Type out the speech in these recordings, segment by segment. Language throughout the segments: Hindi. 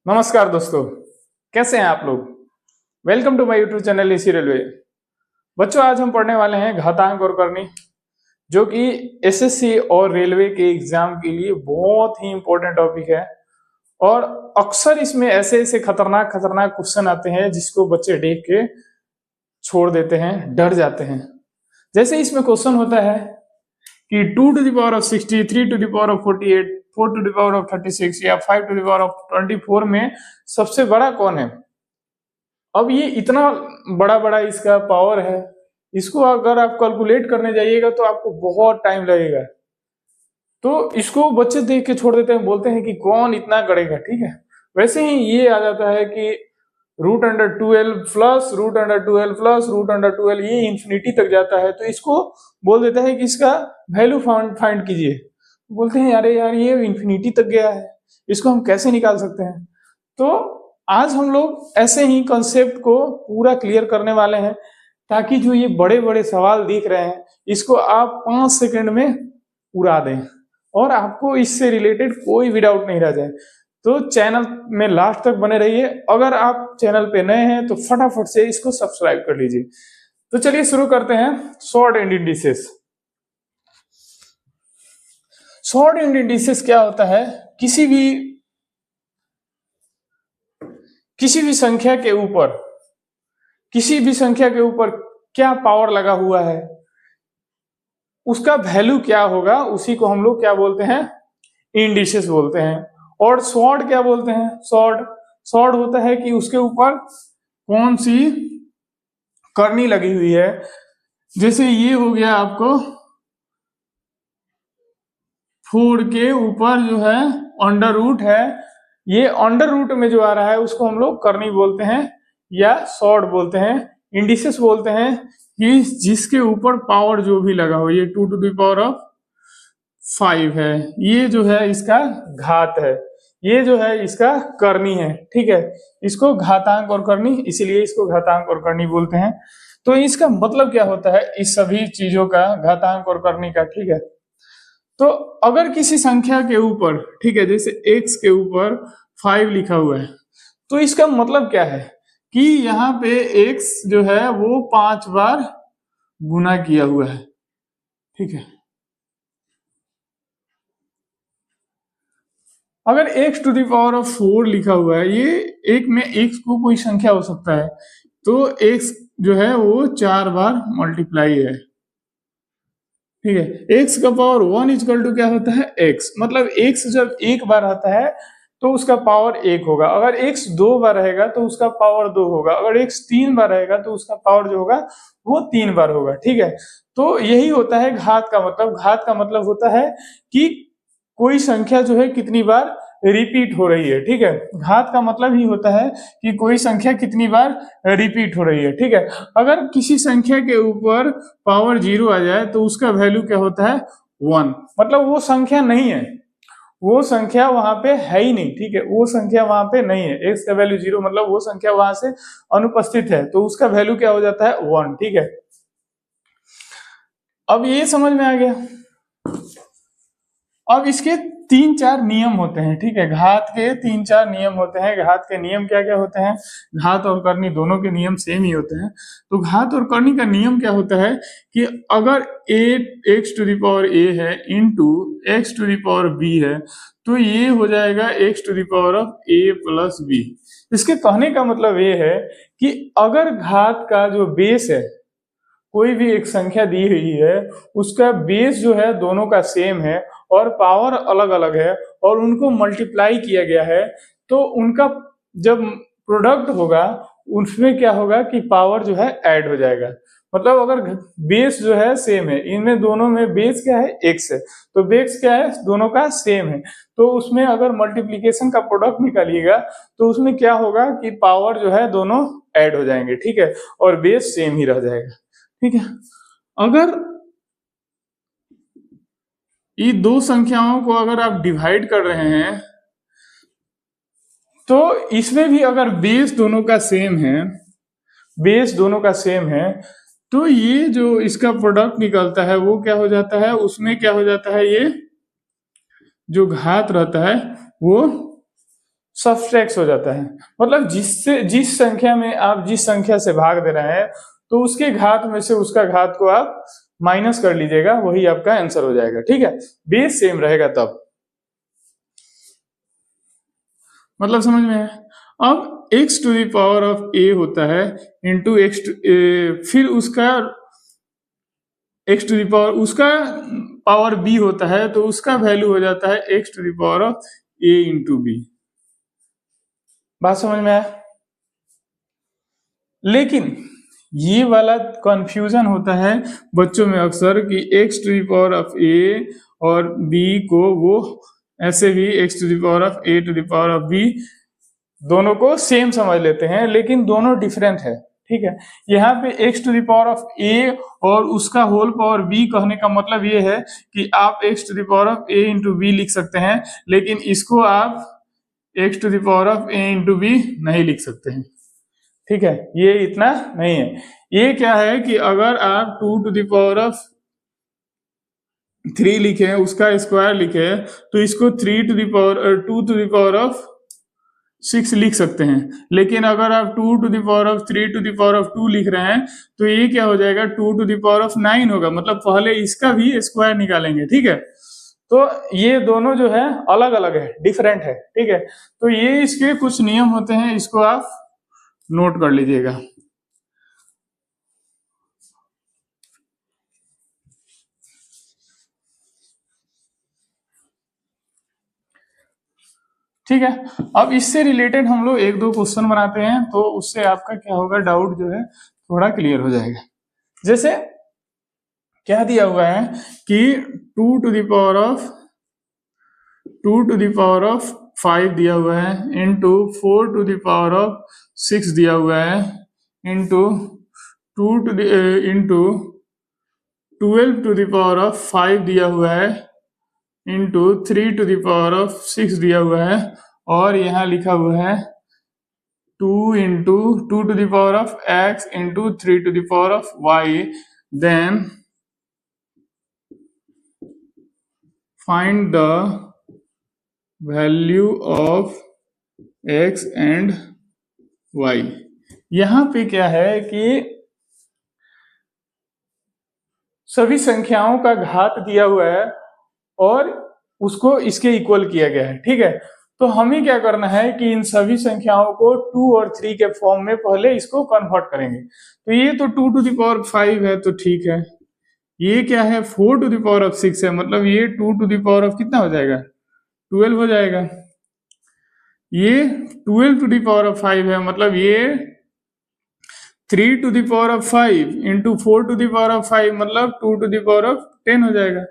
नमस्कार दोस्तों, कैसे हैं आप लोग। Welcome to my YouTube channel AC railway. बच्चों, आज हम पढ़ने वाले हैं घातांक और करनी, जो कि एसएससी और रेलवे के एग्जाम के लिए बहुत ही इंपॉर्टेंट टॉपिक है। और अक्सर इसमें ऐसे ऐसे खतरनाक खतरनाक क्वेश्चन आते हैं जिसको बच्चे देख के छोड़ देते हैं, डर जाते हैं। जैसे इसमें क्वेश्चन होता है कि 2 to the power of 60, 3 to the power of 48, 4 to the power of 36 या 5 to the power of 24 में सबसे बड़ा कौन है। अब ये इतना बड़ा बड़ा इसका पावर है, इसको अगर आप कैलकुलेट करने जाइएगा तो आपको बहुत टाइम लगेगा। तो इसको बच्चे देख के छोड़ देते हैं, बोलते हैं कि कौन इतना करेगा। ठीक है, वैसे ही ये आ जाता है कि √12 प्लस √12 प्लस √12, ये इंफिनिटी तक जाता है। तो इसको बोल देता है कि इसका वैल्यू फाइंड कीजिए। बोलते हैं अरे यार, ये इंफिनिटी तक गया है, इसको हम कैसे निकाल सकते हैं। तो आज हम लोग ऐसे ही कंसेप्ट को पूरा क्लियर करने वाले हैं, ताकि जो ये बड़े बड़े सवाल दिख रहे हैं इसको आप 5 सेकंड में उड़ा दें और आपको इससे रिलेटेड कोई भी डाउट नहीं रह जाए। तो चैनल में लास्ट तक बने रहिए। अगर आप चैनल पे नए हैं तो फटाफट से इसको सब्सक्राइब कर लीजिए। तो चलिए शुरू करते हैं। Short and indices. Short and indices क्या होता है? किसी भी संख्या के ऊपर क्या पावर लगा हुआ है, उसका वैल्यू क्या होगा, उसी को हम लोग क्या बोलते हैं? इंडिसेस बोलते हैं। और शॉर्ट क्या बोलते हैं? शॉर्ट होता है कि उसके ऊपर कौन सी करनी लगी हुई है। जैसे ये हो गया आपको 4 के ऊपर जो है अंडर रूट है, ये अंडर रूट में जो आ रहा है उसको हम लोग करनी बोलते हैं या शॉर्ट बोलते हैं। इंडिसेस बोलते हैं कि जिसके ऊपर पावर जो भी लगा हो, ये 2 to the power of 5 है, ये जो है इसका घात है, ये जो है इसका करनी है। ठीक है, इसको घातांक और करनी, इसीलिए इसको घातांक और करनी बोलते हैं। तो इसका मतलब क्या होता है इस सभी चीजों का, घातांक और करनी का? ठीक है, तो अगर किसी संख्या के ऊपर, ठीक है, जैसे x के ऊपर 5 लिखा हुआ है, तो इसका मतलब क्या है कि यहाँ पे x जो है वो 5 बार गुना किया हुआ है। ठीक है, अगर x to the power of 4 लिखा हुआ है, ये एक में x को कोई संख्या हो सकता है, तो x जो है वो 4 बार मल्टीप्लाई है। ठीक है, x का पावर 1 इक्वल टू क्या होता है? x, मतलब x जब एक बार आता है तो उसका पावर 1 होगा। अगर x 2 बार रहेगा तो उसका पावर 2 होगा। अगर x 3 बार रहेगा तो उसका पावर जो होगा वो 3 बार होगा। ठीक है, तो यही होता है घात का मतलब। घात का मतलब होता है कि कोई संख्या जो है कितनी बार रिपीट हो रही है। ठीक है, घात का मतलब ही होता है कि कोई संख्या कितनी बार रिपीट हो रही है। ठीक है, अगर किसी संख्या के ऊपर पावर 0 आ जाए तो उसका वैल्यू क्या होता है? 1, मतलब वो संख्या नहीं है, वो संख्या वहां पे है ही नहीं। ठीक है, वो संख्या वहां पे नहीं है। x का वैल्यू 0 मतलब वो संख्या वहां से अनुपस्थित है, तो उसका वैल्यू क्या हो जाता है? 1। ठीक है, अब ये समझ में आ गया। अब इसके 3-4 नियम होते हैं। ठीक है, घात के 3-4 नियम होते हैं। घात के नियम क्या क्या होते हैं? घात और करनी दोनों के नियम सेम ही होते हैं। तो घात और करनी का नियम क्या होता है कि अगर x to the power a है into x to the power b है, तो ये हो जाएगा x to the power of a plus b। इसके कहने का मतलब ये है कि अगर घात का जो बेस है, कोई भी एक संख्या दी हुई है, उसका बेस जो है दोनों का सेम है और पावर अलग अलग है और उनको मल्टीप्लाई किया गया है, तो उनका जब प्रोडक्ट होगा उसमें क्या होगा कि पावर जो है ऐड हो जाएगा। मतलब अगर बेस जो है सेम है, इनमें दोनों में बेस क्या है? x है, तो बेस क्या है? दोनों का सेम है, तो उसमें अगर मल्टीप्लीकेशन का प्रोडक्ट निकालिएगा तो उसमें क्या होगा कि पावर जो है दोनों ऐड हो जाएंगे। ठीक है, और बेस सेम ही रह जाएगा। ठीक है, अगर ये दो संख्याओं को अगर आप डिवाइड कर रहे हैं तो इसमें भी अगर बेस दोनों का सेम है, तो ये जो इसका प्रोडक्ट निकलता है वो क्या हो जाता है? उसमें क्या हो जाता है? ये जो घात रहता है वो सब्सट्रैक्ट हो जाता है, मतलब जिस संख्या में आप जिस संख्या से भाग दे रहे हैं तो उसके घात में से उसका घात को आप माइनस कर लीजिएगा, वही आपका आंसर हो जाएगा। ठीक है, बेस सेम रहेगा तब, मतलब समझ में है। अब x to the power of a होता है इंटू एक्स, फिर उसका x टू द पावर उसका पावर b होता है तो उसका वैल्यू हो जाता है x to the power of a into B. बात समझ में आया? लेकिन ये वाला कंफ्यूजन होता है बच्चों में अक्सर कि x to the power of a और b को वो ऐसे भी x to the power of a to the power of b दोनों को सेम समझ लेते हैं, लेकिन दोनों डिफरेंट है। ठीक है, यहाँ पे x to the power of a और उसका होल पावर b कहने का मतलब ये है कि आप x to the power of a into B लिख सकते हैं, लेकिन इसको आप x to the power of a into B नहीं लिख सकते हैं। ठीक है, ये इतना नहीं है। ये क्या है कि अगर आप 2 टू द पावर ऑफ 3 लिखे, उसका स्क्वायर लिखे, तो इसको 3 to the power 2 to the power of 6 लिख सकते हैं। लेकिन अगर आप 2 to the power of 3 to the power of 2 लिख रहे हैं तो ये क्या हो जाएगा, 2 टू द पावर ऑफ 9 होगा, मतलब पहले इसका भी स्क्वायर निकालेंगे। ठीक है, तो ये दोनों जो है अलग अलग है, डिफरेंट है। ठीक है, तो ये इसके कुछ नियम होते हैं, इसको आप नोट कर लीजिएगा। ठीक है, अब इससे रिलेटेड हम लोग एक दो क्वेश्चन बनाते हैं, तो उससे आपका क्या होगा, डाउट जो है थोड़ा क्लियर हो जाएगा। जैसे क्या दिया हुआ है कि 2 टू द पावर ऑफ 5 दिया हुआ है into 4 to the power of 6 दिया हुआ है into 12 to the power of 5 दिया हुआ है into 3 to the power of 6 दिया हुआ है, और यहाँ लिखा हुआ है 2 into 2 to the power of x into 3 to the power of y, then find the value of x and y। यहाँ पे क्या है कि सभी संख्याओं का घात दिया हुआ है और उसको इसके इक्वल किया गया है। ठीक है, तो हमें क्या करना है कि इन सभी संख्याओं को 2 और 3 के फॉर्म में पहले इसको कन्वर्ट करेंगे। तो ये तो 2 टू द पावर 5 है, तो ठीक है। ये क्या है, 4 टू द पावर ऑफ 6 है, मतलब ये 2 टू द पावर ऑफ कितना हो जाएगा, 12 हो जाएगा। ये 12 टू द पावर ऑफ 5 है, मतलब ये 3 to the power of 5 into 4 to the power of 5, मतलब 2 टू द पावर ऑफ 10 हो जाएगा,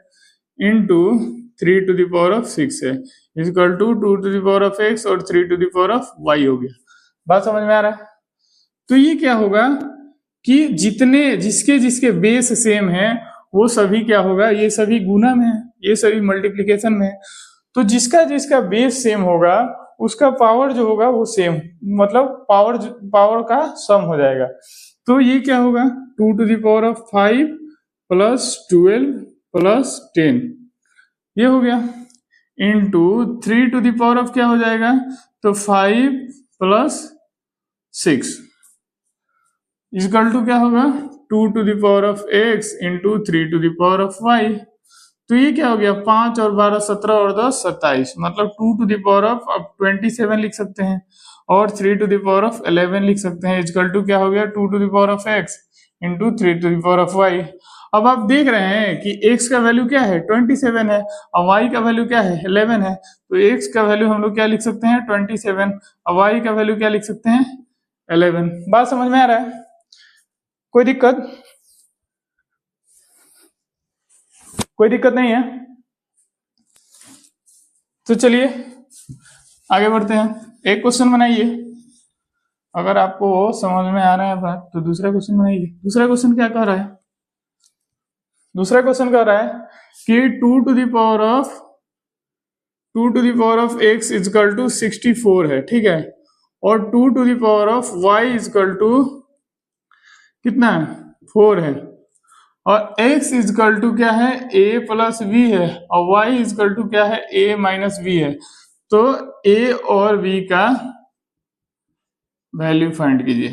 into 3 to the power of 6 है, equal to 2 to the power of x और 3 to the power of y हो गया। बात समझ में आ रहा है? तो ये क्या होगा कि जिसके बेस सेम है वो सभी क्या होगा, ये सभी गुना में है, ये सभी मल्टीप्लीकेशन में है। तो जिसका बेस सेम होगा उसका पावर जो होगा वो सेम, मतलब पावर का सम हो जाएगा। तो ये क्या होगा, 2 to the power of 5 plus 12 plus 10 ये हो गया, into 3 to the power of क्या हो जाएगा, तो 5 प्लस 6 इक्वल टू क्या होगा, 2 to the power of x into 3 to the power of y। तो ये क्या हो गया, 5 और 12 17 और 10 27, मतलब 2 टू द पावर ऑफ अब 27 लिख सकते हैं और 3 टू द पावर ऑफ 11 लिख सकते हैं, इक्वल टू क्या हो गया, 2 to the power of x into 3 to the power of y। अब आप देख रहे हैं कि x का वैल्यू क्या है, 27 है, और y का वैल्यू क्या है, 11 है। तो x का वैल्यू हम लोग क्या लिख सकते हैं, 27, और y का वैल्यू क्या लिख सकते हैं, 11। बात समझ में आ रहा है? कोई दिक्कत नहीं है? तो चलिए आगे बढ़ते हैं, एक क्वेश्चन बनाइए। अगर आपको समझ में आ रहा है बात तो दूसरा क्वेश्चन बनाइए। दूसरा क्वेश्चन क्या कह रहा है, दूसरा क्वेश्चन कह रहा है कि 2 to the power of x equal to 64 है, ठीक है, और 2 to the power of y equal to कितना है, 4 है, और x इक्वल टू क्या है, a प्लस v है, और y इक्वल टू क्या है, a माइनस v है। तो ए और बी का वैल्यू फाइंड कीजिए।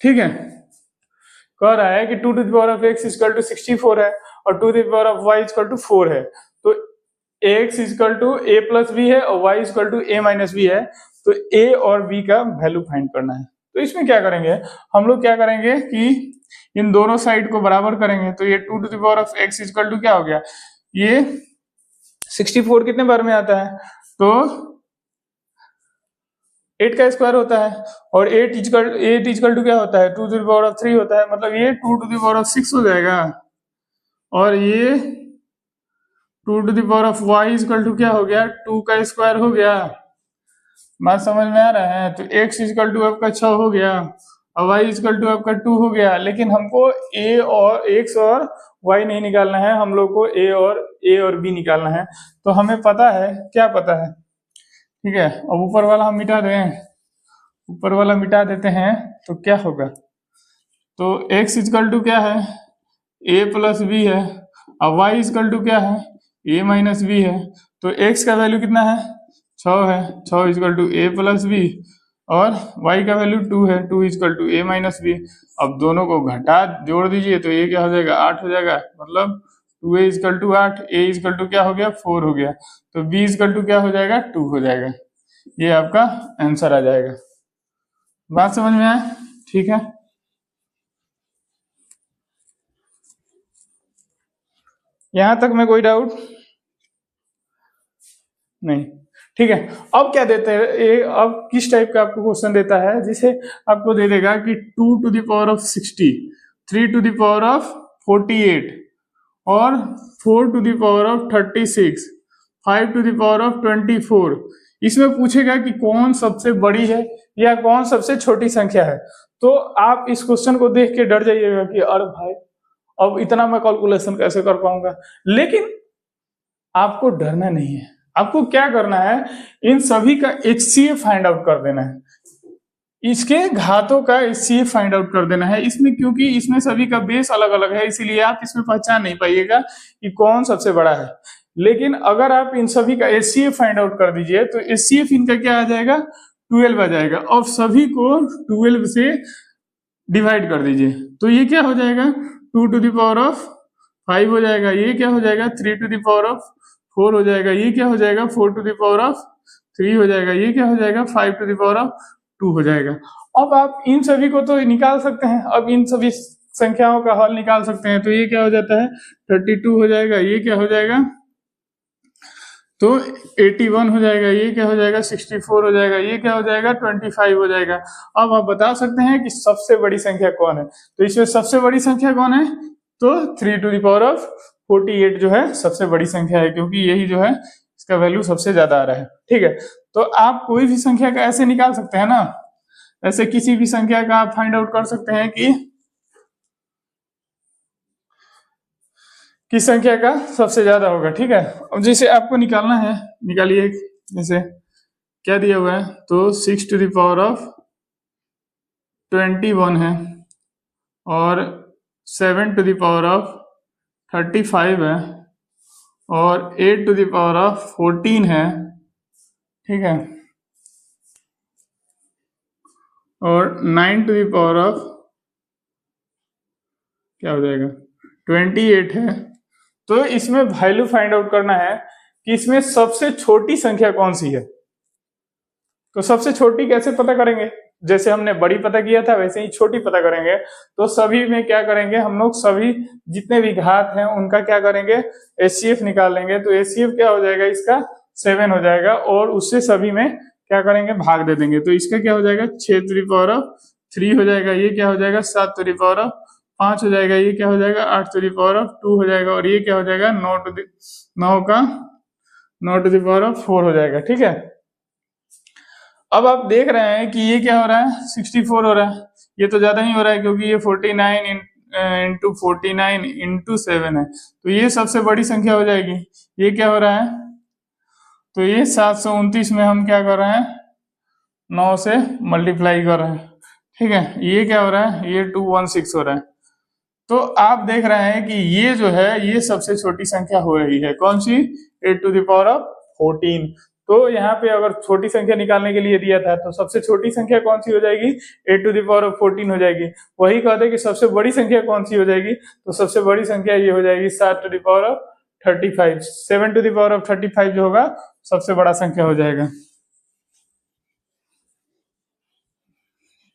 ठीक है, कह रहा है कि 2 to the power of x equal to 64 है और 2 to the power of y equal to 4 है। तो x equal to a plus B है और y equal to a minus B है। तो a और b का वैल्यू फाइंड करना है। तो इसमें क्या करेंगे हम लोग, क्या करेंगे कि इन दोनों साइड को बराबर करेंगे। तो ये 2 to the power of x equal to क्या हो गया, ये 64 कितने बार में आता है, तो 8 का स्क्वायर होता है और 8 इक्वल टू क्या होता है, 2 टू द पावर ऑफ 3 होता है। मतलब ये 2 टू द पावर ऑफ 6 हो जाएगा और ये 2 to the power of y equal to क्या हो गया, 2 का स्क्वायर हो गया। बात समझ में आ रहा है। तो x इक्वल टू आपका 6 हो गया और y इक्वल टू आपका 2 हो गया। लेकिन हमको a और x और y नहीं निकालना है, हम लोग को a और b निकालना है। तो हमें पता है, क्या पता है, ठीक है। अब ऊपर वाला हम मिटा दें, ऊपर वाला मिटा देते हैं तो क्या होगा, तो x इक्वल टू क्या है, a प्लस बी है और y इक्वल टू क्या है, a माइनस बी है। तो x का वैल्यू कितना है, 6 है, 6 equal to a plus b और y का वैल्यू 2 है, 2 equal to a minus b. अब दोनों को घटा जोड़ दीजिए तो ये क्या हो जाएगा, 8 हो जाएगा। मतलब 2a equal to 8, a equal to क्या हो गया, 4 हो गया। तो b इक्वल टू क्या हो जाएगा, 2 हो जाएगा। ये आपका आंसर आ जाएगा। बात समझ में आए, ठीक है। यहां तक में कोई डाउट नहीं, ठीक है। अब क्या देते हैं ये, अब किस टाइप का आपको क्वेश्चन देता है, जिसे आपको दे देगा कि 2 to the power of 60, 3 to the power of 48 और 4 to the power of 36, 5 to the power of 24। इसमें पूछेगा कि कौन सबसे बड़ी है या कौन सबसे छोटी संख्या है। तो आप इस क्वेश्चन को देख के डर जाइएगा कि अरे भाई अब इतना मैं कैलकुलेशन कैसे कर पाऊंगा। लेकिन आपको डरना नहीं है, आपको क्या करना है, इन सभी का HCF फाइंड आउट कर देना है, इसके घातों का HCF फाइंड आउट कर देना है इसमें, क्योंकि इसमें सभी का बेस अलग अलग है, इसीलिए आप इसमें पहचान नहीं पाइएगा कि कौन सबसे बड़ा है। लेकिन अगर आप इन सभी का HCF फाइंड आउट कर दीजिए तो HCF इनका क्या आ जाएगा, 12 आ जाएगा और सभी को 12 से डिवाइड कर दीजिए। तो ये क्या हो जाएगा, 2 टू द पावर ऑफ 5 हो जाएगा। ये क्या हो जाएगा, 3 टू द पावर ऑफ 4 हो जाएगा। ये क्या हो जाएगा, 4 टू द पावर ऑफ 3 हो जाएगा। ये क्या हो जाएगा, 5 टू द पावर ऑफ 2 हो जाएगा। अब आप इन सभी को तो निकाल सकते हैं, अब इन सभी संख्याओं का हल निकाल सकते हैं। तो ये क्या हो जाता है, 32 हो जाएगा। ये क्या हो जाएगा, तो 81 हो जाएगा। ये क्या हो जाएगा, 64 हो जाएगा। ये क्या हो जाएगा, 25 हो जाएगा। अब आप बता सकते हैं कि सबसे बड़ी संख्या कौन है। तो इसमें सबसे बड़ी संख्या कौन है, तो 3 टू द पावर ऑफ 48 जो है सबसे बड़ी संख्या है, क्योंकि यही जो है इसका वैल्यू सबसे ज्यादा आ रहा है। ठीक है, तो आप कोई भी संख्या का ऐसे निकाल सकते हैं ना, ऐसे किसी भी संख्या का आप फाइंड आउट कर सकते हैं कि किस संख्या का सबसे ज्यादा होगा। ठीक है, अब जैसे आपको निकालना है, निकालिए। जैसे क्या दिया हुआ है, तो 6 टू द पावर ऑफ 21 है और 7 टू द पावर ऑफ 35 है और 8 टू द पावर ऑफ 14 है। ठीक है, और 9 टू द पावर ऑफ क्या हो जाएगा, 28 है। तो इसमें वैल्यू फाइंड आउट करना है कि इसमें सबसे छोटी संख्या कौन सी है। तो सबसे छोटी कैसे पता करेंगे, जैसे हमने बड़ी पता किया था वैसे ही छोटी पता करेंगे। तो सभी में क्या करेंगे हम लोग, सभी जितने भी घात हैं उनका क्या करेंगे, HCF निकाल लेंगे। तो HCF क्या हो जाएगा, इसका 7 हो जाएगा और उससे सभी में क्या करेंगे, भाग दे देंगे। तो इसका क्या हो जाएगा, 6 टू द पावर ऑफ 3 हो जाएगा। ये क्या हो जाएगा, 7 टू द पावर ऑफ 5 हो जाएगा। ये क्या हो जाएगा, 8 टू द पावर ऑफ 2 हो जाएगा। और ये क्या हो जाएगा, 9 टू द पावर ऑफ 4 हो जाएगा। ठीक है, अब आप देख रहे हैं कि ये क्या हो रहा है, 64 हो रहा है। ये तो ज्यादा ही हो रहा है क्योंकि ये 49 इंटू 49 इंटू 7 है। तो ये सबसे बड़ी संख्या हो जाएगी। ये क्या हो रहा है, तो ये 729 में हम क्या कर रहे हैं, 9 से मल्टीप्लाई कर रहे हैं। ठीक है, ये क्या हो रहा है, ये 216 हो रहा है। तो आप देख रहे हैं कि ये जो है ये सबसे छोटी संख्या हो रही है, कौन सी, 8⁴ तो यहाँ पे अगर छोटी संख्या निकालने के लिए दिया था तो सबसे छोटी संख्या कौन सी हो जाएगी, 8⁴ हो जाएगी। वही कहते कि सबसे बड़ी संख्या कौन सी हो जाएगी, तो सबसे बड़ी संख्या ये हो जाएगी 7⁵. 7⁵ जो होगा सबसे बड़ा संख्या हो जाएगा।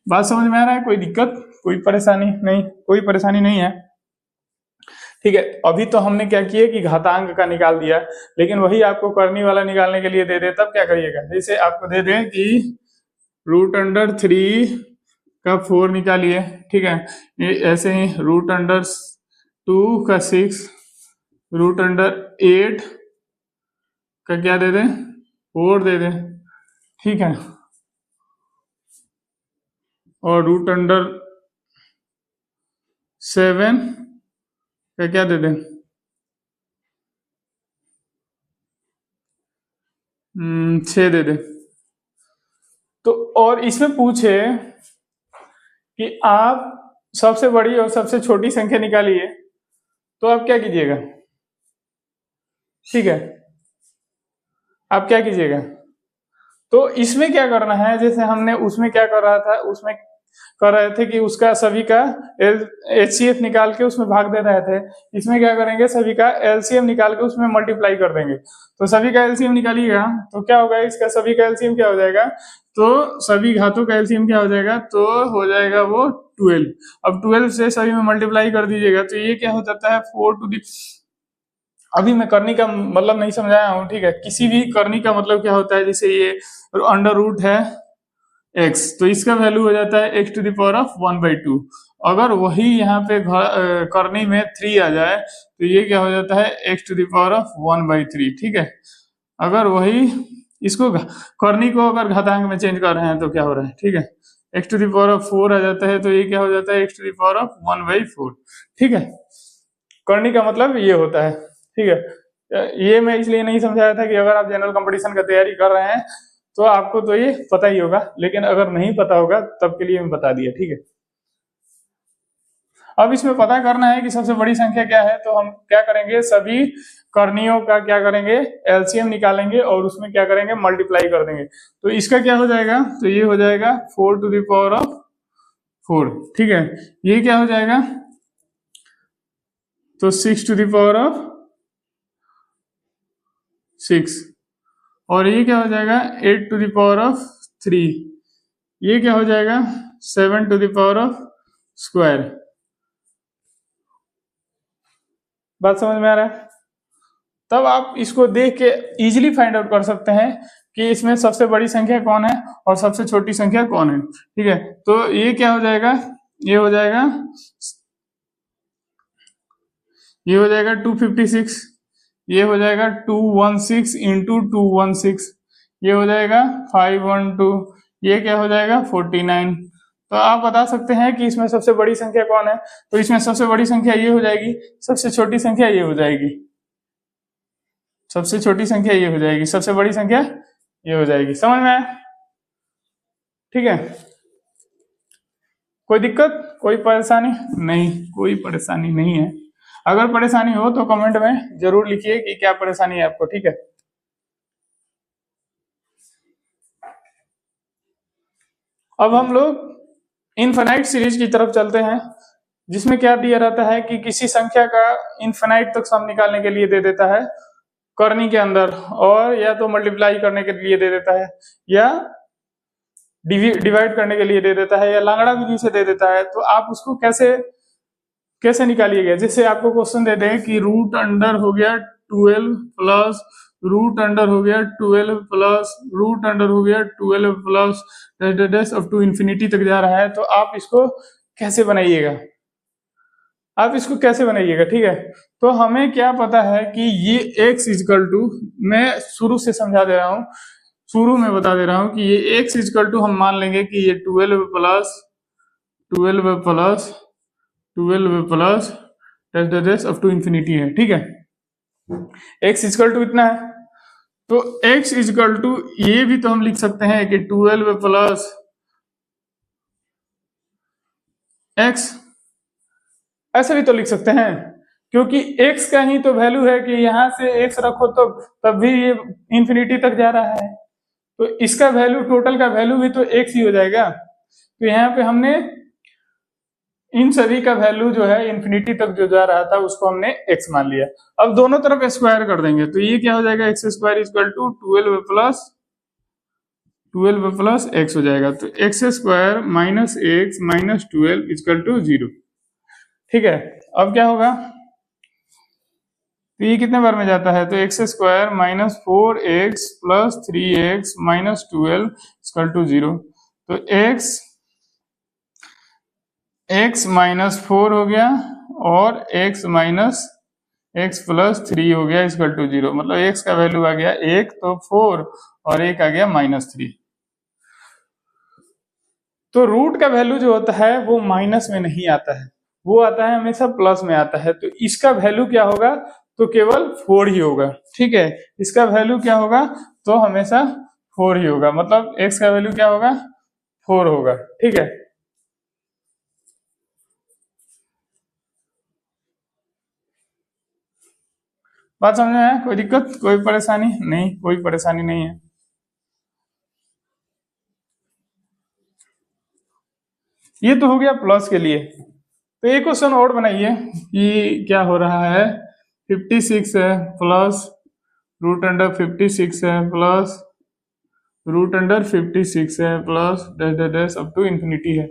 बात समझ में आ रहा है, कोई दिक्कत, कोई परेशानी नहीं, कोई परेशानी नहीं है, ठीक है। अभी तो हमने क्या किया कि घातांक का निकाल दिया, लेकिन वही आपको करनी वाला निकालने के लिए दे दे तब क्या करिएगा, जैसे आपको दे दें कि √3 का 4 निकालिए, ठीक है। ये ऐसे ही √2 का 6, √8 का क्या दे दें, 4 दे दें, ठीक है। और √7 का क्या दे दें, 6 दे दें। तो और इसमें पूछे कि आप सबसे बड़ी और सबसे छोटी संख्या निकालिए, तो आप क्या कीजिएगा, ठीक है, आप क्या कीजिएगा। तो इसमें क्या करना है, जैसे हमने उसमें क्या कर रहा था, उसमें कर रहे थे कि उसका सभी का HCF निकाल के उसमें भाग दे रहे थे, इसमें क्या करेंगे, सभी का LCM निकाल के उसमें मल्टीप्लाई कर देंगे। तो सभी का LCM निकालिएगा तो क्या होगा, इसका सभी का LCM क्या हो जाएगा, तो सभी घातों का LCM क्या हो जाएगा, तो हो जाएगा वो 12। अब 12 से सभी में मल्टीप्लाई कर दीजिएगा तो ये क्या हो जाता है, 4 अभी मैं करनी का मतलब नहीं समझाया हूँ, ठीक है। किसी भी करनी का मतलब क्या होता है, जैसे ये अंडर रूट है x, तो इसका वैल्यू हो जाता है x⁴1/2। अगर वही यहाँ पे करनी में 3 आ जाए तो ये क्या हो जाता है, x⁴1/3, ठीक है। अगर वही इसको करनी को अगर घातांक में चेंज कर रहे हैं तो क्या हो रहा है, ठीक है, x⁴4 आ जाता है, तो ये क्या हो जाता है, x⁴1/4, ठीक है। करनी का मतलब ये होता है, ठीक है। ये मैं इसलिए नहीं समझाया था कि अगर आप जनरल कंपटीशन का तैयारी कर रहे हैं तो आपको तो ये पता ही होगा, लेकिन अगर नहीं पता होगा तब के लिए मैं बता दिया, ठीक है। अब इसमें पता करना है कि सबसे बड़ी संख्या क्या है, तो हम क्या करेंगे, सभी करनियों का क्या करेंगे, LCM निकालेंगे और उसमें क्या करेंगे, मल्टीप्लाई कर देंगे। तो इसका क्या हो जाएगा, तो ये हो जाएगा 4⁴, ठीक है। ये क्या हो जाएगा, तो 6⁵, और ये क्या हो जाएगा, 8⁵, ये क्या हो जाएगा, 7⁵²। बात समझ में आ रहा है। तब आप इसको देख के इजीली फाइंड आउट कर सकते हैं कि इसमें सबसे बड़ी संख्या कौन है और सबसे छोटी संख्या कौन है, ठीक है। तो ये क्या हो जाएगा, ये हो जाएगा 256, ये हो जाएगा 216 इंटू 216, ये हो जाएगा 512, ये क्या हो जाएगा 49। तो आप बता सकते हैं कि इसमें सबसे बड़ी संख्या कौन है, तो इसमें सबसे बड़ी संख्या ये हो जाएगी, सबसे छोटी संख्या ये हो जाएगी, सबसे छोटी संख्या ये हो जाएगी, सबसे बड़ी संख्या ये हो जाएगी। समझ में आया, ठीक है। कोई दिक्कत, कोई परेशानी नहीं, कोई परेशानी नहीं है। अगर परेशानी हो तो कमेंट में जरूर लिखिए कि क्या परेशानी है आपको, ठीक है। अब हम लोग इनफाइनाइट सीरीज की तरफ चलते हैं, जिसमें क्या दिया रहता है कि किसी संख्या का इनफाइनाइट तक सम निकालने के लिए दे देता है करनी के अंदर, और या तो मल्टीप्लाई करने के लिए दे देता है, या डिवाइड करने के लिए दे देता है, या लांगड़ा विधि से दे देता है। तो आप उसको कैसे निकालिएगा, जैसे आपको क्वेश्चन दे दें कि रूट अंडर हो गया 12 प्लस रूट अंडर हो गया 12 प्लस रूट अंडर हो गया 12 plus dash up to infinity तक जा रहा है, तो आप इसको कैसे बनाइएगा, आप इसको कैसे बनाइएगा, ठीक है। तो हमें क्या पता है कि ये x इजकल टू, मैं शुरू से समझा दे रहा हूं, शुरू में बता दे रहा हूं कि ये x इजकल टू हम मान लेंगे कि ये 12 plus dash up to infinity है, ठीक है। x इजकल टू इतना है, तो x इजकल टू ये भी तो हम लिख सकते हैं कि 12 प्लस x ऐसे भी तो लिख सकते हैं, क्योंकि x का ही तो वैल्यू है कि यहाँ से x रखो तो तब भी ये इंफिनिटी तक जा रहा है, तो इसका वैल्यू, टोटल का वैल्यू भी तो x ही हो जाएगा। तो यहाँ पे हमने इन सभी का वैल्यू जो है इंफिनिटी तक जो जा रहा था उसको हमने x मान लिया। अब दोनों तरफ स्क्वायर कर देंगे तो ये क्या हो जाएगा, x square equal to 12 plus x हो जाएगा। तो x square minus x minus 12 equal to 0। ठीक है, अब क्या होगा, तो ये कितने बार में जाता है, तो x square minus 4x plus 3x minus 12 equal to 0। तो x माइनस 4 हो गया और x माइनस x प्लस 3 हो गया इक्वल टू 0, मतलब x का वैल्यू आ गया 1 तो 4 और 1 आ गया माइनस 3। तो रूट का वैल्यू जो होता है वो माइनस में नहीं आता है, वो आता है हमेशा प्लस में आता है। तो इसका वैल्यू क्या होगा, तो केवल 4 ही होगा। ठीक है, इसका वैल्यू क्या होगा, तो हमेशा 4 ही होगा, मतलब x का वैल्यू क्या होगा, 4 होगा। ठीक है, बात समझ में आया, कोई दिक्कत, कोई परेशानी नहीं, कोई परेशानी नहीं है। ये तो हो गया प्लस के लिए। तो एक क्वेश्चन और बनाइए कि क्या हो रहा है, 56 है प्लस रूट अंडर 56 है प्लस रूट अंडर 56 है plus dash dash dash up to infinity है,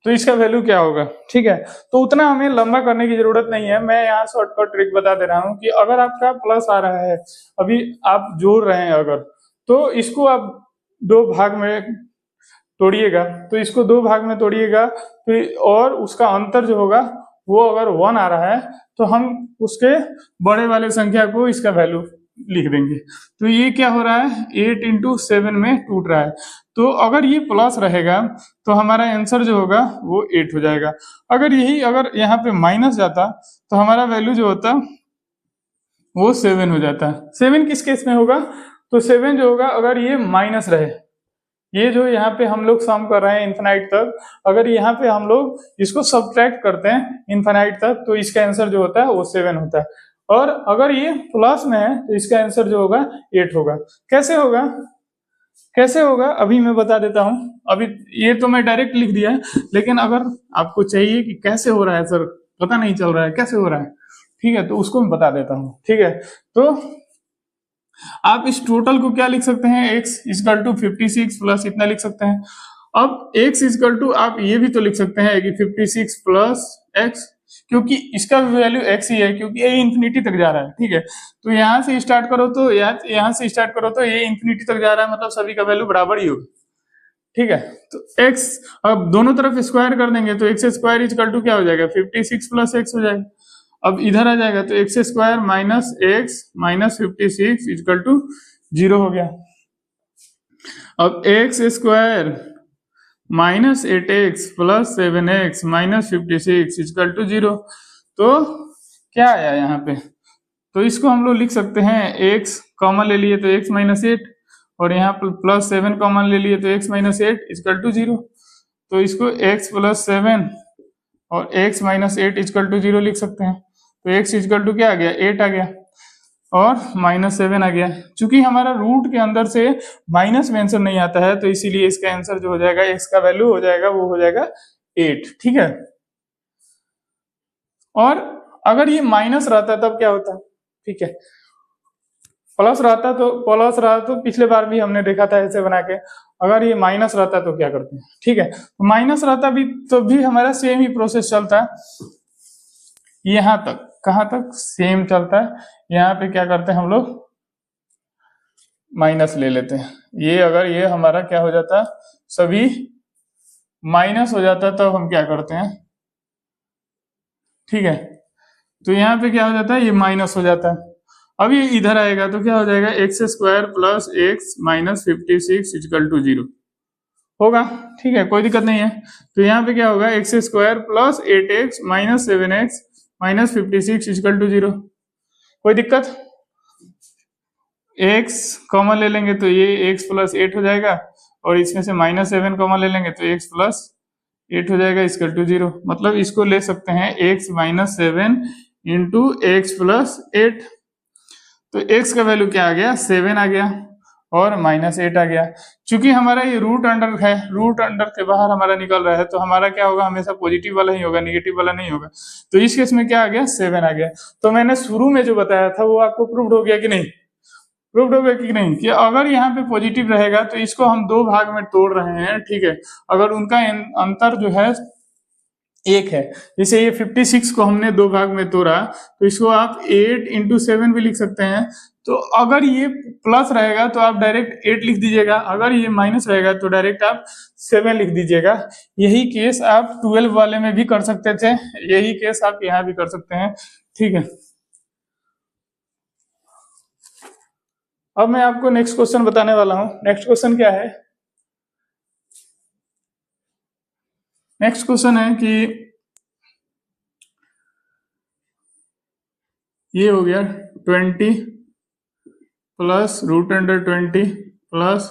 तो इसका वैल्यू क्या होगा। ठीक है, तो उतना हमें लंबा करने की जरूरत नहीं है, मैं यहाँ शॉर्टकट ट्रिक बता दे रहा हूँ कि अगर आपका प्लस आ रहा है, अभी आप जोड़ रहे हैं अगर, तो इसको आप दो भाग में तोड़िएगा, तो इसको दो भाग में तोड़िएगा, तो और उसका अंतर जो होगा वो अगर 1 आ रहा है तो हम उसके बड़े वाले संख्या को इसका वैल्यू लिख देंगे। तो ये क्या हो रहा है, 8 इंटू 7 में टूट रहा है, तो अगर ये प्लस रहेगा तो हमारा आंसर जो होगा वो 8 हो जाएगा। अगर यहाँ पे माइनस जाता तो हमारा वैल्यू जो होता वो 7 हो जाता। 7 किस केस में होगा, तो 7 जो होगा अगर ये माइनस रहे, ये जो यहाँ पे हम लोग सम कर रहे हैं इन्फिनाइट तक, अगर यहाँ पे हम लोग इसको सब्ट्रैक्ट करते हैं इन्फिनाइट तक तो इसका आंसर जो होता है वो 7 होता है, और अगर ये प्लस में है तो इसका आंसर जो होगा 8 होगा। कैसे होगा, कैसे होगा अभी मैं बता देता हूँ। अभी ये तो मैं डायरेक्ट लिख दिया है, लेकिन अगर आपको चाहिए कि कैसे हो रहा है सर, पता नहीं चल रहा है कैसे हो रहा है, ठीक है, तो उसको मैं बता देता हूँ। ठीक है, तो आप इस टोटल को क्या लिख सकते हैं, x इक्वल टू 56 प्लस इतना लिख सकते हैं। अब x इक्वल टू आप ये भी तो लिख सकते हैं कि 56 प्लस x, क्योंकि इसका वैल्यू x ही है, क्योंकि ये इंफिनिटी तक जा रहा है। ठीक है, तो यहाँ से स्टार्ट करो तो यहाँ से स्टार्ट करो तो ये इंफिनिटी तक जा रहा है, मतलब सभी का वैल्यू बराबर ही होगा। ठीक है, तो x अब दोनों तरफ स्क्वायर कर देंगे तो x स्क्वायर इक्वल टू क्या हो जाएगा, 56 प्लस x हो जाएगा। अब इधर आ जाएगा तो x square minus x minus 56 equal to 0 हो गया। अब x square minus 8x plus 7x minus 56 equal to 0, तो क्या आया यहाँ पे, तो इसको हम लोग लिख सकते हैं, x कॉमन ले लिए तो x माइनस 8 और यहाँ प्लस 7 कॉमन ले लिए तो x माइनस 8 इक्वल टू 0, तो इसको x प्लस 7 और x माइनस 8 इक्वल टू 0 लिख सकते हैं। तो x इक्वल टू क्या आ गया, 8 आ गया और माइनस 7 आ गया। चूंकि हमारा रूट के अंदर से माइनस मेंशन नहीं आता है तो इसीलिए इसका आंसर जो हो जाएगा, x का वैल्यू हो जाएगा वो हो जाएगा 8। ठीक है, और अगर ये माइनस रहता तब क्या होता, ठीक है, प्लस रहा तो पिछले बार भी हमने देखा था ऐसे बना के, अगर ये माइनस रहता तो क्या करते हैं। ठीक है, तो माइनस रहता भी तो भी हमारा सेम ही प्रोसेस चलता है, यहाँ तक, कहाँ तक, सेम चलता है। यहाँ पे क्या करते हैं हम लोग, माइनस ले लेते हैं, ये अगर ये हमारा क्या हो जाता, सभी माइनस हो जाता है, तब हम क्या करते हैं, ठीक है, तो यहाँ पे क्या हो जाता है, ये माइनस हो जाता है। अब ये इधर आएगा तो क्या हो जाएगा, x square plus x minus 56 equal to 0 होगा। ठीक है, कोई दिक्कत नहीं है। तो यहाँ पे क्या होगा, x square plus 8x minus 7x minus 56 equal to 0, कोई दिक्कत। x कॉमन ले लेंगे तो ये x प्लस 8 हो जाएगा और इसमें से माइनस 7 कॉमन ले लेंगे तो x प्लस 8 हो जाएगा इसकल टू 0, मतलब इसको ले सकते हैं x minus 7 into x plus 8। तो x का वैल्यू क्या आ गया, 7 आ गया और माइनस 8 आ गया। चूंकि हमारा ये रूट अंडर है, रूट अंडर के बाहर हमारा निकल रहा है, तो हमारा क्या होगा, हमेशा पॉजिटिव वाला ही होगा, निगेटिव वाला नहीं होगा। तो इस केस में क्या आ गया, 7 आ गया। तो मैंने शुरू में जो बताया था वो आपको प्रूव्ड हो गया कि नहीं, प्रूव्ड हो गया कि नहीं, कि अगर यहाँ पे पॉजिटिव रहेगा तो इसको हम दो भाग में तोड़ रहे हैं, ठीक है। अगर उनका अंतर जो है एक है, जैसे ये 56 को हमने दो भाग में तोड़ा, तो इसको आप 8 इंटू 7 भी लिख सकते हैं। तो अगर ये प्लस रहेगा तो आप डायरेक्ट 8 लिख दीजिएगा, अगर ये माइनस रहेगा तो डायरेक्ट आप 7 लिख दीजिएगा। यही केस आप 12 वाले में भी कर सकते थे, यही केस आप यहाँ भी कर सकते हैं, ठीक है। अब मैं आपको नेक्स्ट क्वेश्चन बताने वाला हूं। नेक्स्ट क्वेश्चन क्या है, नेक्स्ट क्वेश्चन है कि ये हो गया 20 plus root under 20 plus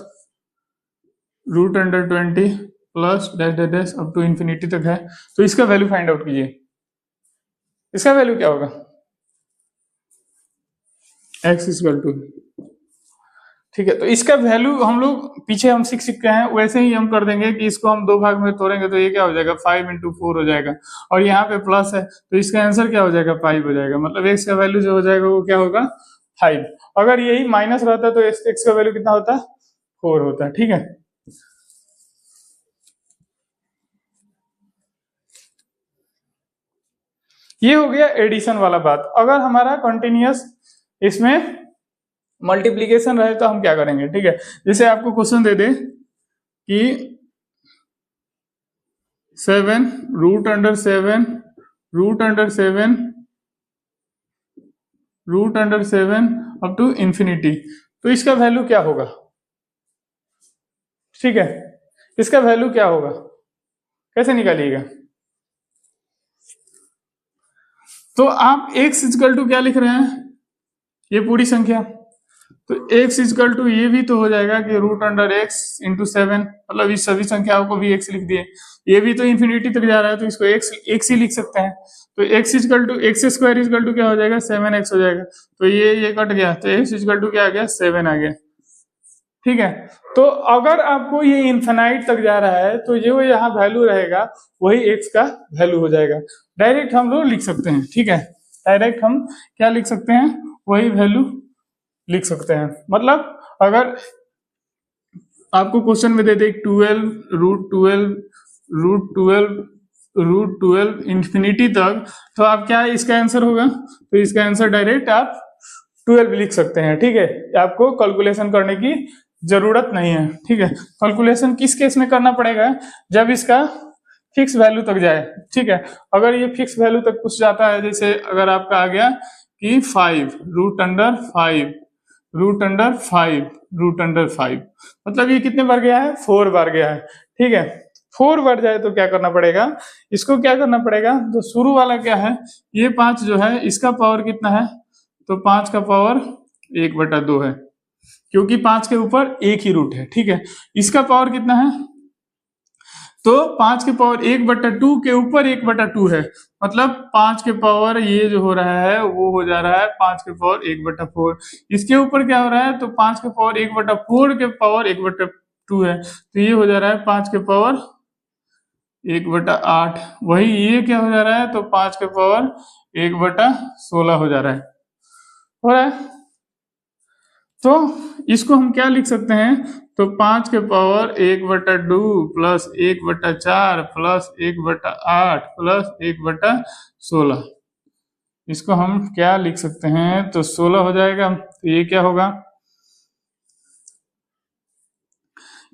root under 20 plus dash dash dash up to infinity तक है। तो इसका वैल्यू फाइंड आउट कीजिए। इसका वैल्यू क्या होगा, x इक्वल टू, ठीक है। तो इसका वैल्यू हम लोग पीछे हम सीख के हैं, वैसे ही हम कर देंगे कि इसको हम दो भाग में तोड़ेंगे तो ये क्या हो जाएगा, 5 इंटू 4 हो जाएगा, और यहाँ पे प्लस है तो इसका आंसर क्या हो जाएगा, 5 हो जाएगा। मतलब x का वैल्यू जो हो जाएगा वो क्या होगा, 5। अगर यही माइनस रहता तो x का वैल्यू कितना होता, 4 होता, ठीक है। ये हो गया एडिशन वाला बात। अगर हमारा कंटिन्यूअस इसमें मल्टीप्लीकेशन रहे तो हम क्या करेंगे, ठीक है। जैसे आपको क्वेश्चन दे दे कि 7 root under 7 root under 7 root under 7 up to infinity, तो इसका वैल्यू क्या होगा, ठीक है। इसका वैल्यू क्या होगा, कैसे निकालिएगा। तो आप x इक्वल टू क्या लिख रहे हैं, ये पूरी संख्या, तो x इक्वल टू ये भी तो हो जाएगा कि रूट अंडर x इंटू 7, मतलब इस सभी संख्याओं को भी x लिख दिए। ये भी तो इंफिनिटी तक जा रहा है तो इसको x ही लिख सकते हैं। तो x equal to x square equal to क्या हो जाएगा, 7x हो जाएगा। तो ये कट गया तो x इक्वल टू क्या आ गया, 7 आ गया, ठीक है। तो अगर आपको ये इन्फिनाइट तक जा रहा है तो जो यहाँ वैल्यू रहेगा वही x का वैल्यू हो जाएगा। डायरेक्ट हम लोग लिख सकते हैं, ठीक है। डायरेक्ट हम क्या लिख सकते हैं, वही वैल्यू लिख सकते हैं। मतलब अगर आपको क्वेश्चन में दे दे 12 रूट 12 रूट 12 रूट 12 इंफिनिटी तक, तो आप क्या इसका आंसर होगा, तो इसका आंसर डायरेक्ट आप 12 लिख सकते हैं, ठीक है। आपको कैलकुलेशन करने की जरूरत नहीं है, ठीक है। कैलकुलेशन किस केस में करना पड़ेगा, जब इसका फिक्स वैल्यू तक जाए, ठीक है। अगर ये फिक्स वैल्यू तक कुछ जाता है, जैसे अगर आपका आ गया कि 5 root under 5 root under 5 root under 5, मतलब ये कितने बार गया है, 4 बार गया है, ठीक है। 4 बार जाए तो क्या करना पड़ेगा, इसको क्या करना पड़ेगा, तो शुरू वाला क्या है, ये 5 जो है इसका पावर कितना है, तो 5 का पावर 1/2 है, क्योंकि 5 के ऊपर एक ही रूट है, ठीक है। इसका पावर कितना है, तो 5 के पावर 1/2 के ऊपर 1/2 है, मतलब 5 के पावर ये जो हो रहा है वो हो जा रहा है 5 के पावर 1/4। इसके ऊपर क्या हो रहा है, तो 5 के पावर 1/4 के पावर 1/2 है, तो ये हो जा रहा है 5 के पावर 1/8। वही ये क्या हो जा रहा है, तो 5 के पावर 1/16 हो जा रहा है। तो इसको हम क्या लिख सकते हैं, तो 5 के पावर 1/2 प्लस 1/4 प्लस 1/8 प्लस 1/16, इसको हम क्या लिख सकते हैं, तो 16 हो जाएगा। तो ये क्या होगा,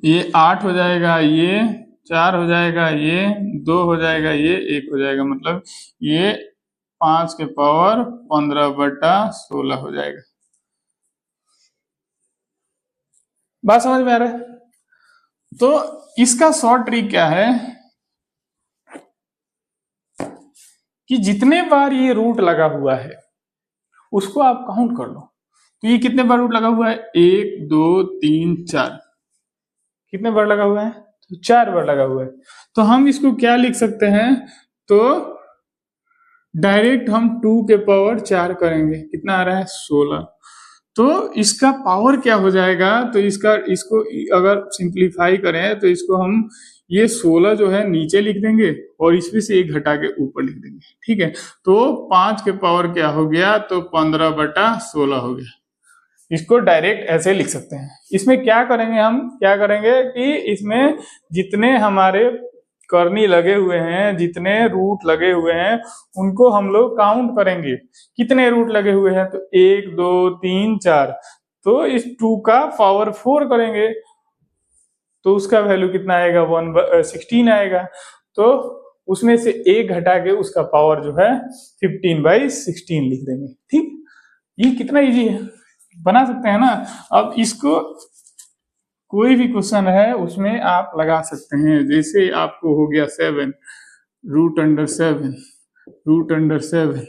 ये 8 हो जाएगा, ये 4 हो जाएगा, ये 2 हो जाएगा, ये 1 हो जाएगा, मतलब ये 5 के पावर 15/16 हो जाएगा। बात समझ में आ रहा है। तो इसका शॉर्ट ट्रिक क्या है कि जितने बार ये रूट लगा हुआ है उसको आप काउंट कर लो। तो ये कितने बार रूट लगा हुआ है, 1 2 3 4, कितने बार लगा हुआ है, 4 बार लगा हुआ है। तो हम इसको क्या लिख सकते हैं, तो डायरेक्ट हम 2 के पावर 4 करेंगे, कितना आ रहा है 16। तो इसका पावर क्या हो जाएगा, तो इसको अगर सिंप्लीफाई करें तो इसको हम ये 16 जो है नीचे लिख देंगे और इसमें से 1 घटा के ऊपर लिख देंगे, ठीक है। तो 5 के पावर क्या हो गया, तो 15/16 हो गया। इसको डायरेक्ट ऐसे लिख सकते हैं। इसमें क्या करेंगे, हम क्या करेंगे कि इसमें जितने हमारे करनी लगे हुए हैं, जितने रूट लगे हुए हैं, उनको हम लोग काउंट करेंगे। कितने रूट लगे हुए हैं, तो 1 2 3 4। तो इस 2 का पावर 4 करेंगे तो उसका वैल्यू कितना आएगा, 16 आएगा। तो उसमें से 1 घटा के उसका पावर जो है 15/16 लिख देंगे, ठीक। ये कितना इजी है, बना सकते हैं ना। अब इसको कोई भी क्वेश्चन है उसमें आप लगा सकते हैं। जैसे आपको हो गया 7 √7 √7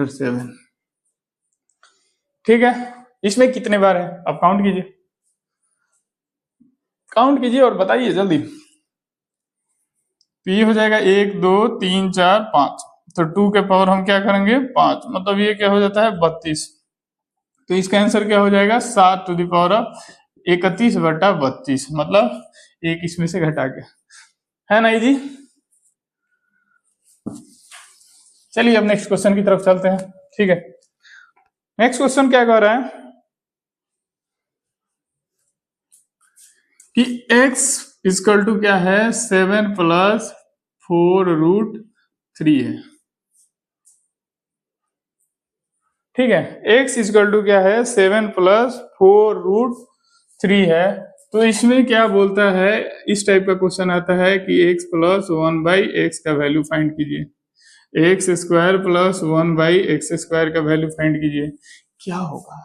√7 ठीक है। इसमें कितने बार है, आप काउंट कीजिए और बताइए जल्दी। तो ये हो जाएगा 1 2 3 4 5। तो 2 के पावर हम क्या करेंगे 5, मतलब ये क्या हो जाता है 32। तो इसका आंसर क्या हो जाएगा 7⁻31/32, मतलब 1 इसमें से घटा के, है ना जी। चलिए अब नेक्स्ट क्वेश्चन की तरफ चलते हैं, ठीक है। नेक्स्ट क्वेश्चन क्या कह रहा है कि x इक्वल टू क्या है 7 + 4√3 है, ठीक है। x इक्वल टू क्या है 7 + 4√3 है। तो इसमें क्या बोलता है, इस टाइप का क्वेश्चन आता है कि x + 1/x का वैल्यू फाइंड कीजिए, x² + 1/x² का वैल्यू फाइंड कीजिए, क्या होगा।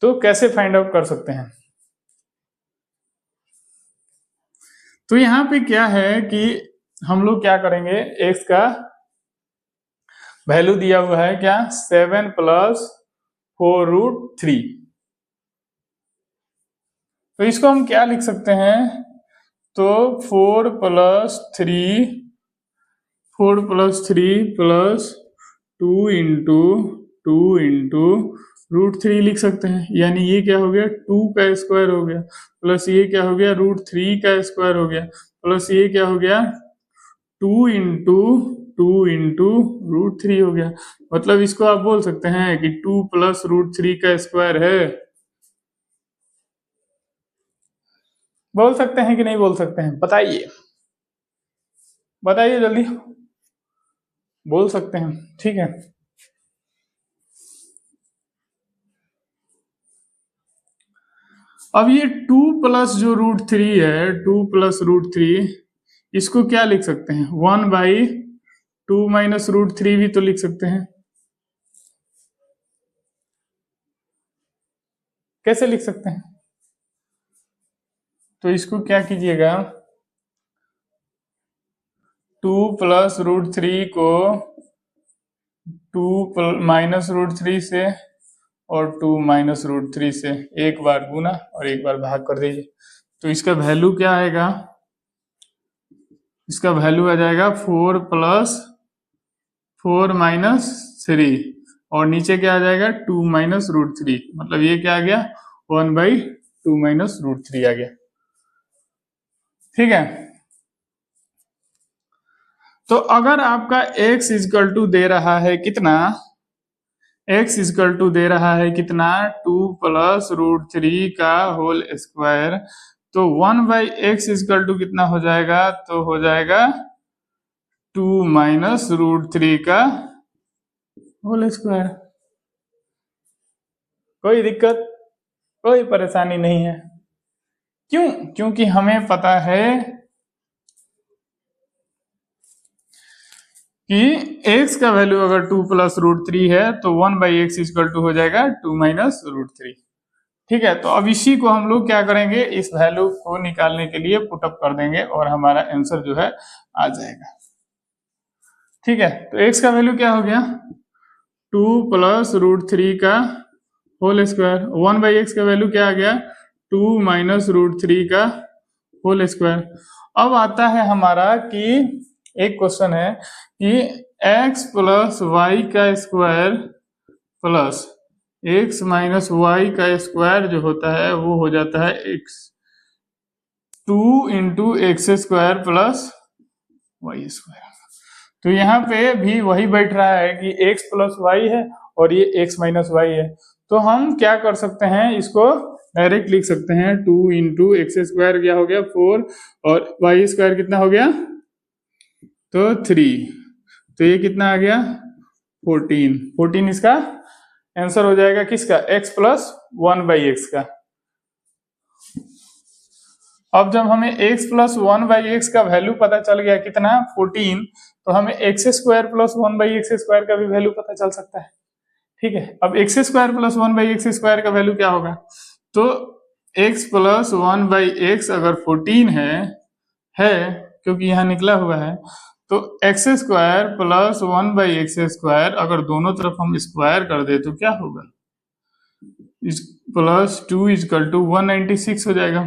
तो कैसे फाइंड आउट कर सकते हैं, तो यहाँ पे क्या है कि हम लोग क्या करेंगे, x का वैल्यू दिया हुआ है क्या 7 + 4√3। तो इसको हम क्या लिख सकते हैं, तो 4 + 3 + 2 × √3 लिख सकते हैं। यानी ये क्या हो गया 2 का स्क्वायर हो गया, प्लस ये क्या हो गया √3 का स्क्वायर हो गया, प्लस ये क्या हो गया 2 × √3 हो गया। मतलब इसको आप बोल सकते हैं कि 2 + √3 का स्क्वायर है। बोल सकते हैं कि नहीं बोल सकते हैं, बताइए बताइए जल्दी। बोल सकते हैं, ठीक है। अब ये 2 + जो √3 है, 2 + √3, इसको क्या लिख सकते हैं 1/2 - √3 भी तो लिख सकते हैं। कैसे लिख सकते हैं, तो इसको क्या कीजिएगा 2 + √3 को 2 - √3 से और 2 - √3 से एक बार गुना और एक बार भाग कर दीजिए। तो इसका वैल्यू क्या आएगा, इसका वैल्यू आ जाएगा 4 + 4 - 3 और नीचे क्या आ जाएगा 2 - √3, मतलब ये क्या आ गया 1/2 - √3 आ गया, ठीक है। तो अगर आपका x इक्वल टू दे रहा है कितना, x इक्वल टू दे रहा है कितना 2 + √3 का होल स्क्वायर, तो 1/x इक्वल टू कितना हो जाएगा, तो हो जाएगा 2 - √3 का होल स्क्वायर। कोई दिक्कत, कोई परेशानी नहीं है। क्यों, क्योंकि हमें पता है कि x का वैल्यू अगर 2 + √3 है तो 1/x इक्वल टू हो जाएगा 2 - √3, ठीक है। तो अब इसी को हम लोग क्या करेंगे, इस वैल्यू को निकालने के लिए पुटअप कर देंगे और हमारा आंसर जो है आ जाएगा, ठीक है। तो x का वैल्यू क्या हो गया 2 + √3 का होल स्क्वायर, 1/x का वैल्यू क्या आ गया 2 माइनस रूट 3 का होल स्क्वायर। अब आता है हमारा कि एक क्वेश्चन है कि x प्लस वाई का square plus x minus y का स्क्वायर जो होता है वो हो जाता है x 2 into x square plus y square. तो यहाँ पे भी वही बैठ रहा है कि x प्लस वाई है और ये x माइनस वाई है। तो हम क्या कर सकते हैं, इसको डायरेक्ट लिख सकते हैं 2 इंटू एक्स स्क्वायर क्या हो गया 4 और वाई स्क्वायर कितना हो गया तो 3, तो ये कितना आ गया 14 इसका आंसर हो जाएगा किसका, x प्लस 1/x का। अब जब हमें x प्लस 1/x का वैल्यू पता चल गया कितना 14, तो हमें x square plus 1/x square का भी वैल्यू पता चल सकता है। ठीक है, अब x square plus 1/x square का वैल्यू क्या होगा, तो x प्लस 1/x अगर 14 है क्योंकि यहाँ निकला हुआ है, तो x square plus 1/x square अगर दोनों तरफ हम स्क्वायर कर दे तो क्या होगा, प्लस 2 इजकल टू 196 हो जाएगा।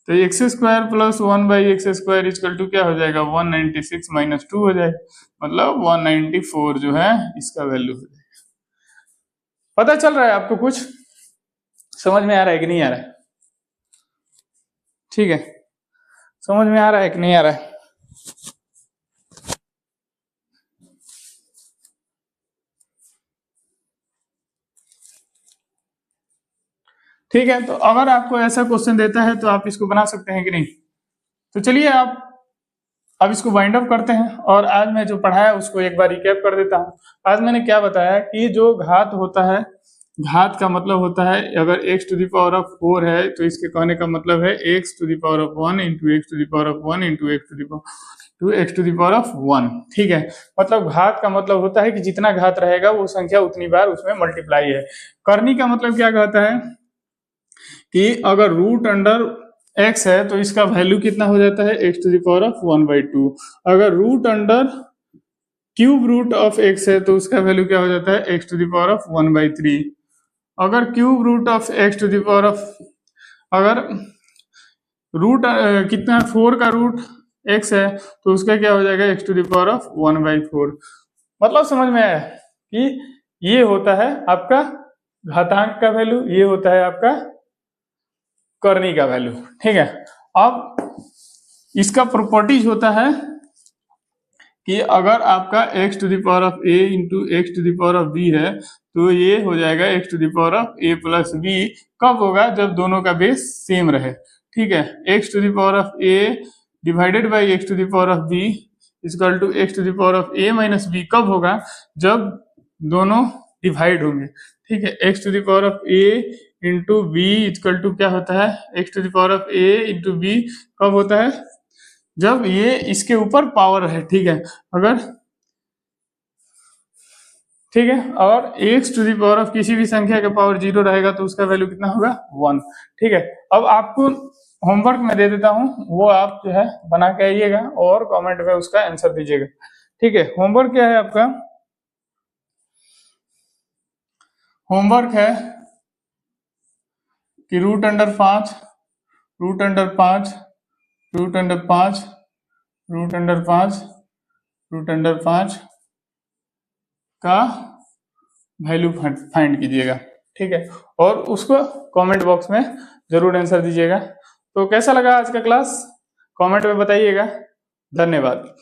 तो x square plus 1/x square equal to क्या हो जाएगा 196 माइनस 2 हो जाएगा, मतलब 194 जो है इसका वैल्यू हो जाएगा। पता चल रहा है आपको, कुछ समझ में आ रहा है कि नहीं आ रहा है? ठीक है, समझ में आ रहा है कि नहीं आ रहा है? ठीक है, तो अगर आपको ऐसा क्वेश्चन देता है तो आप इसको बना सकते हैं कि नहीं। तो चलिए आप अब इसको वाइंड अप करते हैं और आज मैं जो पढ़ाया उसको एक बार रिकैप कर देता हूँ। आज मैंने क्या बताया कि जो घात होता है, घात का मतलब होता है अगर x to the power of 4 है तो इसके कहने का मतलब है x to the power of 1 into x to the power of 1 into x to the power of 1। ठीक है, मतलब घात का मतलब होता है कि जितना घात रहेगा वो संख्या उतनी बार उसमें मल्टीप्लाई है। करनी का मतलब क्या कहता है कि अगर रूट अंडर x है तो इसका वैल्यू कितना हो जाता है x to the power of 1/2। अगर root under cube root of x है तो उसका वैल्यू क्या हो जाता है x to the power of 1/3। अगर cube root of x to the power of, अगर रूट कितना 4 का रूट x है तो उसका क्या हो जाएगा x to the power of 1/4। मतलब समझ में आया कि ये होता है आपका घातांक का वैल्यू, ये होता है आपका करनी का वैल्यू। ठीक है, अब इसका प्रॉपर्टीज होता है कि अगर आपका x to the power of a into x to the power of b है तो ये हो जाएगा x to the power of a plus b। कब होगा, जब दोनों का बेस सेम रहे। ठीक है, x to the power of a divided by x to the power of b equal to x to the power of a minus b। कब होगा, जब दोनों डिवाइड होंगे। ठीक है, x to the power of a into b equal to क्या होता है x to the power of a into b. कब होता है, जब ये इसके ऊपर पावर है। ठीक है, अगर ठीक है, और x to the power of किसी भी संख्या का पावर 0 रहेगा तो उसका वैल्यू कितना होगा 1। ठीक है, अब आपको होमवर्क में दे देता हूं, वो आप जो है बना के आइएगा और कमेंट में उसका आंसर दीजिएगा। ठीक है, होमवर्क क्या है आपका, होमवर्क है कि root under 5 root under 5 root under 5 root under 5 root under 5 का वैल्यू फाइंड कीजिएगा। ठीक है, और उसको कमेंट बॉक्स में जरूर आंसर दीजिएगा। तो कैसा लगा आज का क्लास, कमेंट में बताइएगा। धन्यवाद।